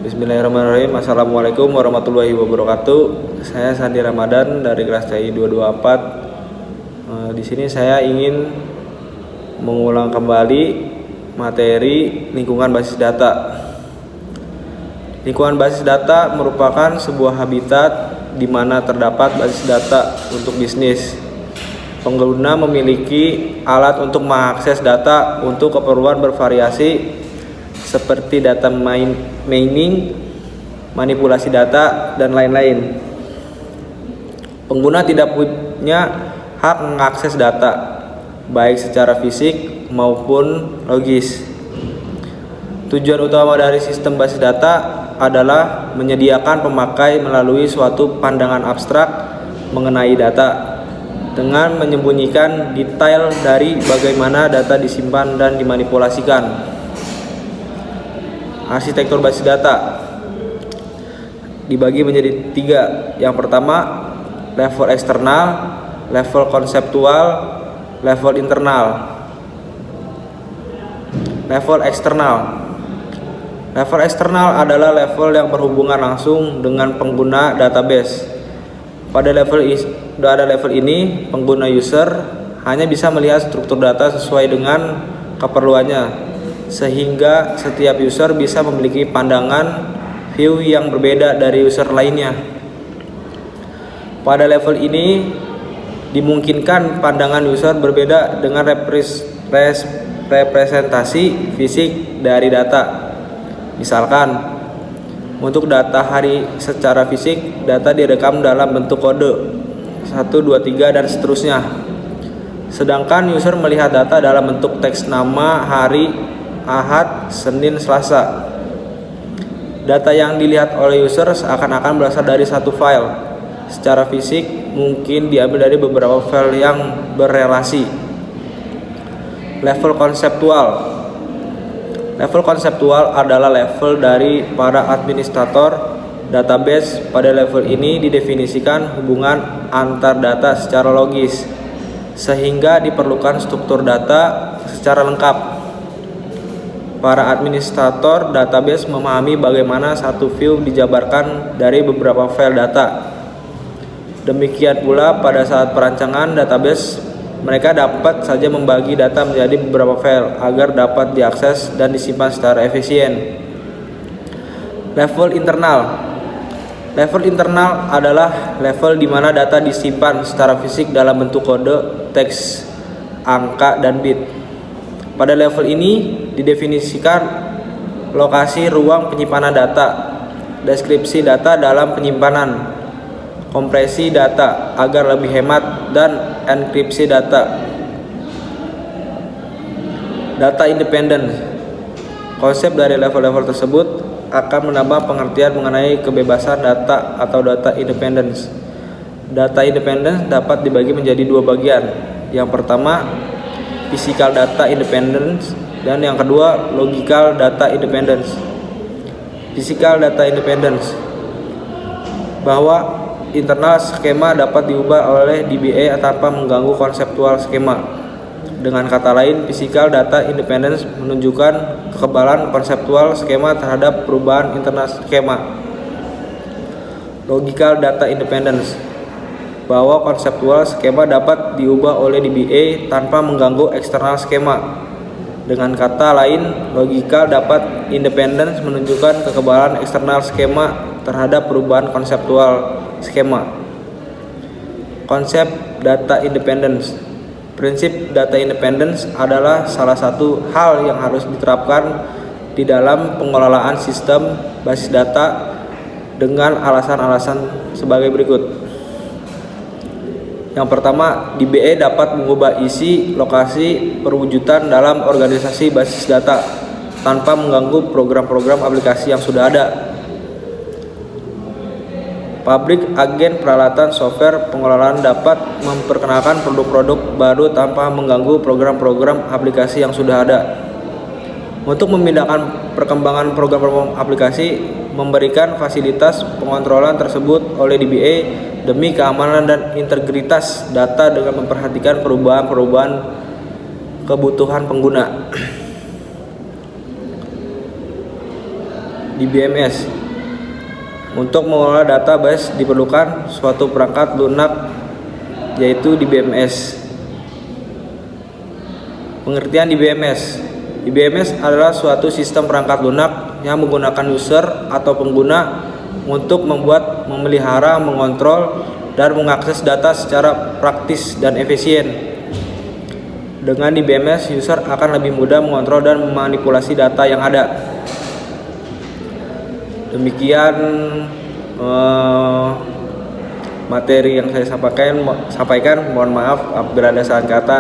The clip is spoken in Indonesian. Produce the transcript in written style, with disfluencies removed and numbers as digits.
Bismillahirrahmanirrahim. Assalamualaikum warahmatullahi wabarakatuh. Saya Sandi Ramadan dari kelas CI 224. Di sini saya ingin mengulang kembali materi lingkungan basis data. Lingkungan basis data merupakan sebuah habitat di mana terdapat basis data untuk bisnis. Pengguna memiliki alat untuk mengakses data untuk keperluan bervariasi seperti data mining, manipulasi data, dan lain-lain. Pengguna tidak punya hak mengakses data, baik secara fisik maupun logis. Tujuan utama dari sistem basis data adalah menyediakan pemakai melalui suatu pandangan abstrak mengenai data, dengan menyembunyikan detail dari bagaimana data disimpan dan dimanipulasikan. Arsitektur basis data dibagi menjadi 3. Yang pertama, level eksternal, level konseptual, level internal. Level eksternal. Level eksternal adalah level yang berhubungan langsung dengan pengguna database. Pada level ini, pengguna user hanya bisa melihat struktur data sesuai dengan keperluannya, sehingga setiap user bisa memiliki pandangan view yang berbeda dari user lainnya. Pada level ini dimungkinkan pandangan user berbeda dengan representasi fisik dari data. Misalkan, untuk data hari secara fisik, data direkam dalam bentuk kode 1, 2, 3 dan seterusnya. Sedangkan user melihat data dalam bentuk teks nama, hari, Ahad, Senin, Selasa. Data yang dilihat oleh user seakan-akan berasal dari satu file. Secara fisik mungkin diambil dari beberapa file yang berrelasi. Level konseptual. Level konseptual adalah level dari para administrator database. Pada level ini didefinisikan hubungan antar data secara logis, sehingga diperlukan struktur data secara lengkap. Para administrator database memahami bagaimana satu view dijabarkan dari beberapa file data. Demikian pula pada saat perancangan database, mereka dapat saja membagi data menjadi beberapa file agar dapat diakses dan disimpan secara efisien. Level internal. Level internal adalah level di mana data disimpan secara fisik dalam bentuk kode, teks, angka, dan bit. Pada level ini didefinisikan lokasi ruang penyimpanan data, deskripsi data dalam penyimpanan, kompresi data agar lebih hemat, dan enkripsi data. Data independen. Konsep dari level-level tersebut akan menambah pengertian mengenai kebebasan data atau data independence. Data independence dapat dibagi menjadi 2 bagian. Yang pertama, physical data independence, dan yang kedua, logical data independence. Physical data independence, bahwa internal skema dapat diubah oleh DBA tanpa mengganggu konseptual skema. Dengan kata lain, physical data independence menunjukkan kekebalan konseptual skema terhadap perubahan internal skema. Logical data independence, bahwa konseptual skema dapat diubah oleh DBA tanpa mengganggu eksternal skema. Dengan kata lain, logical data independence menunjukkan kekebalan eksternal skema terhadap perubahan konseptual skema. Konsep data independence. Prinsip data independence adalah salah satu hal yang harus diterapkan di dalam pengelolaan sistem basis data dengan alasan-alasan sebagai berikut. Yang pertama, DBA dapat mengubah isi lokasi perwujudan dalam organisasi basis data tanpa mengganggu program-program aplikasi yang sudah ada. Pabrik agen peralatan software pengelolaan dapat memperkenalkan produk-produk baru tanpa mengganggu program-program aplikasi yang sudah ada. Untuk memindahkan perkembangan program-program aplikasi, memberikan fasilitas pengontrolan tersebut oleh DBA demi keamanan dan integritas data dengan memperhatikan perubahan-perubahan kebutuhan pengguna. di BMS. Untuk mengelola database diperlukan suatu perangkat lunak, yaitu di BMS. Pengertian di BMS. Di BMS adalah suatu sistem perangkat lunak yang menggunakan user atau pengguna untuk membuat, memelihara, mengontrol, dan mengakses data secara praktis dan efisien. Dengan di BMS, user akan lebih mudah mengontrol dan memanipulasi data yang ada. Demikian materi yang saya sampaikan. Mohon maaf apabila ada salah kata.